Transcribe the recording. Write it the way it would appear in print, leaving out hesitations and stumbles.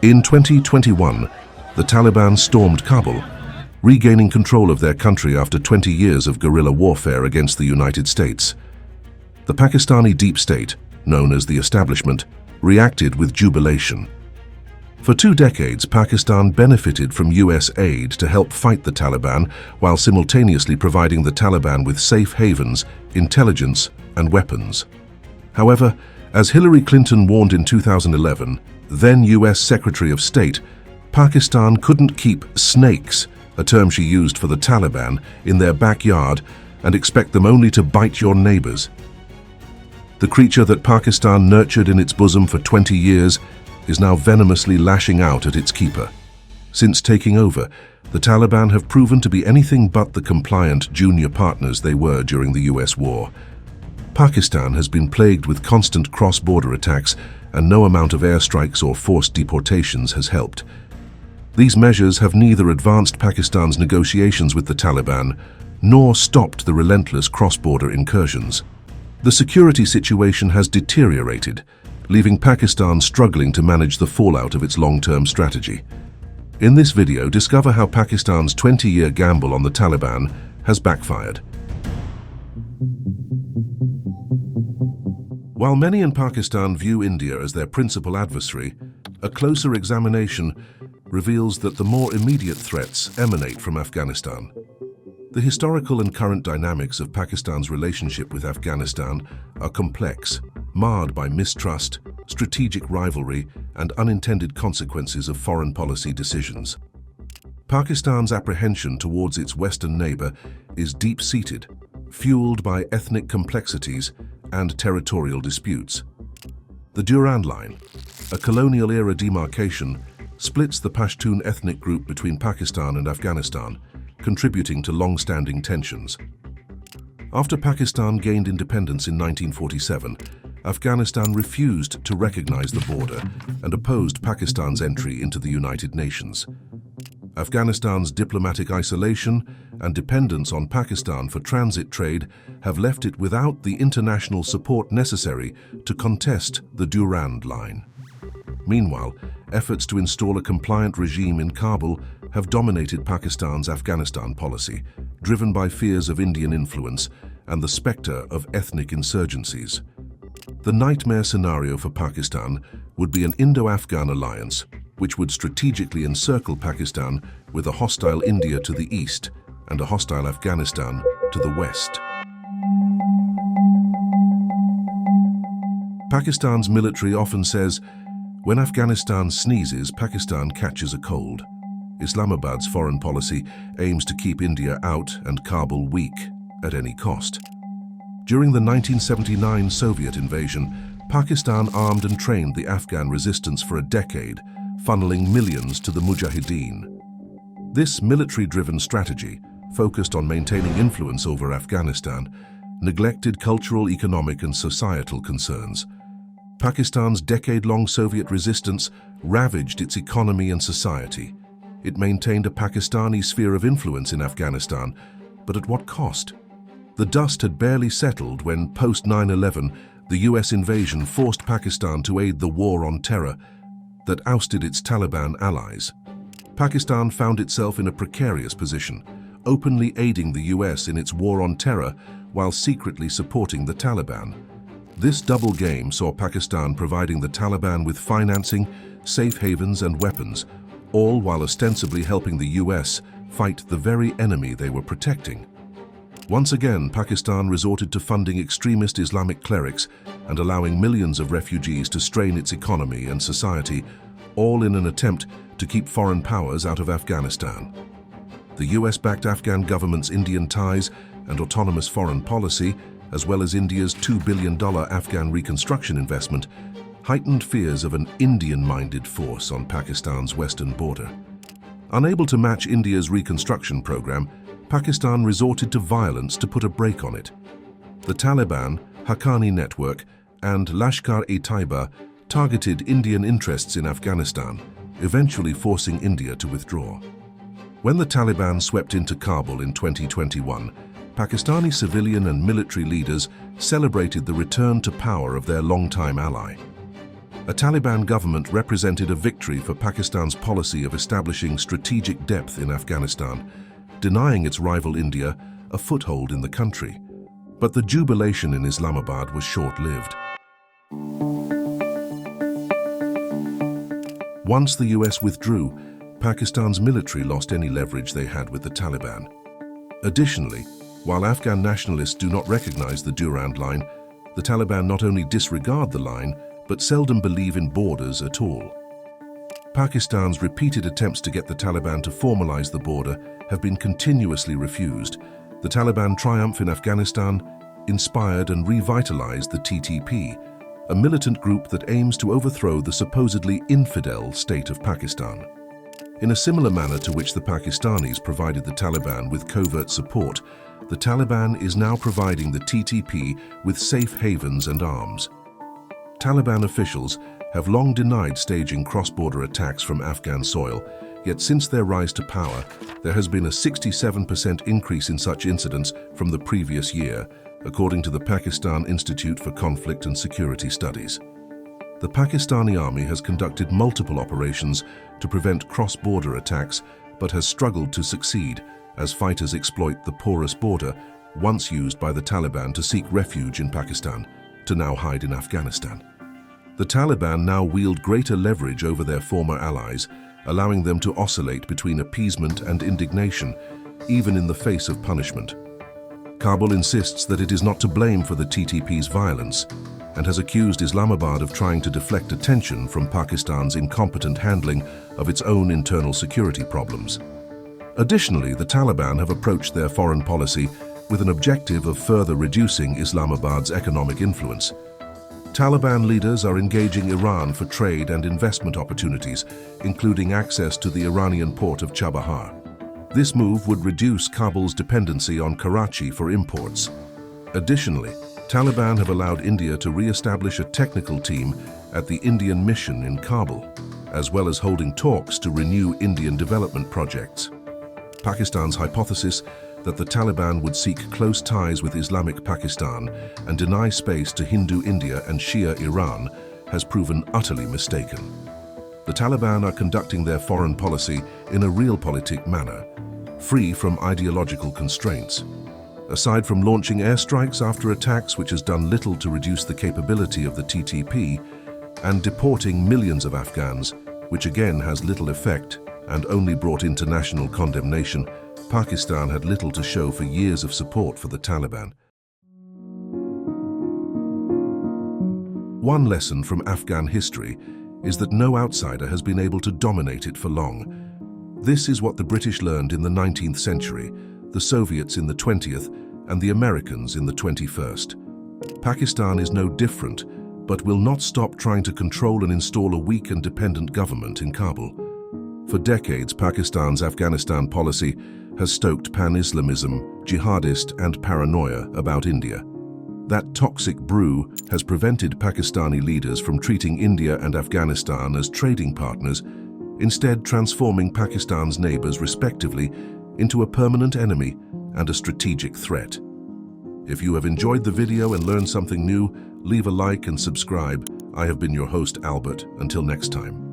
In 2021, the Taliban stormed Kabul, regaining control of their country after 20 years of guerrilla warfare against the United States. The Pakistani deep state, known as the establishment, reacted with jubilation. For 2 decades, Pakistan benefited from US aid to help fight the Taliban while simultaneously providing the Taliban with safe havens, intelligence, and weapons. However, as Hillary Clinton warned in 2011, then US Secretary of State, Pakistan couldn't keep snakes, a term she used for the Taliban, in their backyard and expect them only to bite your neighbors. The creature that Pakistan nurtured in its bosom for 20 years is now venomously lashing out at its keeper. Since taking over, the Taliban have proven to be anything but the compliant junior partners they were during the US war. Pakistan has been plagued with constant cross-border attacks, and no amount of airstrikes or forced deportations has helped. These measures have neither advanced Pakistan's negotiations with the Taliban nor stopped the relentless cross-border incursions. The security situation has deteriorated, leaving Pakistan struggling to manage the fallout of its long-term strategy. In this video, discover how Pakistan's 20-year gamble on the Taliban has backfired. While many in Pakistan view India as their principal adversary, a closer examination reveals that the more immediate threats emanate from Afghanistan. The historical and current dynamics of Pakistan's relationship with Afghanistan are complex, marred by mistrust, strategic rivalry, and unintended consequences of foreign policy decisions. Pakistan's apprehension towards its Western neighbor is deep-seated, fueled by ethnic complexities and territorial disputes. The Durrand Line, a colonial-era demarcation, splits the Pashtun ethnic group between Pakistan and Afghanistan, contributing to long-standing tensions. After Pakistan gained independence in 1947, Afghanistan refused to recognize the border and opposed Pakistan's entry into the United Nations. Afghanistan's diplomatic isolation and dependence on Pakistan for transit trade have left it without the international support necessary to contest the Durrand Line. Meanwhile, efforts to install a compliant regime in Kabul have dominated Pakistan's Afghanistan policy, driven by fears of Indian influence and the specter of ethnic insurgencies. The nightmare scenario for Pakistan would be an Indo-Afghan alliance, which would strategically encircle Pakistan with a hostile India to the east and a hostile Afghanistan to the west. Pakistan's military often says, "When Afghanistan sneezes, Pakistan catches a cold." Islamabad's foreign policy aims to keep India out and Kabul weak at any cost. During the 1979 Soviet invasion, Pakistan armed and trained the Afghan resistance for a decade, funneling millions to the Mujahideen. This military-driven strategy, focused on maintaining influence over Afghanistan, neglected cultural, economic, and societal concerns. Pakistan's decade-long Soviet resistance ravaged its economy and society. It maintained a Pakistani sphere of influence in Afghanistan, but at what cost? The dust had barely settled when, post-9/11, the US invasion forced Pakistan to aid the war on terror that ousted its Taliban allies. Pakistan found itself in a precarious position, openly aiding the US in its war on terror while secretly supporting the Taliban. This double game saw Pakistan providing the Taliban with financing, safe havens, and weapons, all while ostensibly helping the US fight the very enemy they were protecting. Once again, Pakistan resorted to funding extremist Islamic clerics and allowing millions of refugees to strain its economy and society, all in an attempt to keep foreign powers out of Afghanistan. The US-backed Afghan government's Indian ties and autonomous foreign policy, as well as India's $2 billion Afghan reconstruction investment, heightened fears of an Indian-minded force on Pakistan's western border. Unable to match India's reconstruction program, Pakistan resorted to violence to put a brake on it. The Taliban, Haqqani Network, and Lashkar-e-Taiba targeted Indian interests in Afghanistan, eventually forcing India to withdraw. When the Taliban swept into Kabul in 2021, Pakistani civilian and military leaders celebrated the return to power of their longtime ally. A Taliban government represented a victory for Pakistan's policy of establishing strategic depth in Afghanistan, denying its rival India a foothold in the country. But the jubilation in Islamabad was short-lived. Once the US withdrew, Pakistan's military lost any leverage they had with the Taliban. Additionally, while Afghan nationalists do not recognize the Durrand line, the Taliban not only disregard the line, but seldom believe in borders at all. Pakistan's repeated attempts to get the Taliban to formalize the border have been continuously refused. The Taliban triumph in Afghanistan inspired and revitalized the TTP, a militant group that aims to overthrow the supposedly infidel state of Pakistan. In a similar manner to which the Pakistanis provided the Taliban with covert support, the Taliban is now providing the TTP with safe havens and arms. Taliban officials have long denied staging cross-border attacks from Afghan soil, yet since their rise to power, there has been a 67% increase in such incidents from the previous year, according to the Pakistan Institute for Conflict and Security Studies. The Pakistani army has conducted multiple operations to prevent cross-border attacks, but has struggled to succeed as fighters exploit the porous border, once used by the Taliban to seek refuge in Pakistan, to now hide in Afghanistan. The Taliban now wield greater leverage over their former allies, allowing them to oscillate between appeasement and indignation, even in the face of punishment. Kabul insists that it is not to blame for the TTP's violence, and has accused Islamabad of trying to deflect attention from Pakistan's incompetent handling of its own internal security problems. Additionally, the Taliban have approached their foreign policy with an objective of further reducing Islamabad's economic influence. Taliban leaders are engaging Iran for trade and investment opportunities, including access to the Iranian port of Chabahar. This move would reduce Kabul's dependency on Karachi for imports. Additionally, Taliban have allowed India to re-establish a technical team at the Indian mission in Kabul, as well as holding talks to renew Indian development projects. Pakistan's hypothesis that the Taliban would seek close ties with Islamic Pakistan and deny space to Hindu India and Shia Iran has proven utterly mistaken. The Taliban are conducting their foreign policy in a realpolitik manner, free from ideological constraints. Aside from launching airstrikes after attacks, which has done little to reduce the capability of the TTP, and deporting millions of Afghans, which again has little effect and only brought international condemnation, Pakistan had little to show for years of support for the Taliban. One lesson from Afghan history is that no outsider has been able to dominate it for long. This is what the British learned in the 19th century, the Soviets in the 20th, and the Americans in the 21st. Pakistan is no different, but will not stop trying to control and install a weak and dependent government in Kabul. For decades, Pakistan's Afghanistan policy has stoked pan-Islamism, jihadist, and paranoia about India. That toxic brew has prevented Pakistani leaders from treating India and Afghanistan as trading partners, instead transforming Pakistan's neighbors respectively into a permanent enemy and a strategic threat. If you have enjoyed the video and learned something new, leave a like and subscribe. I have been your host, Albert. Until next time.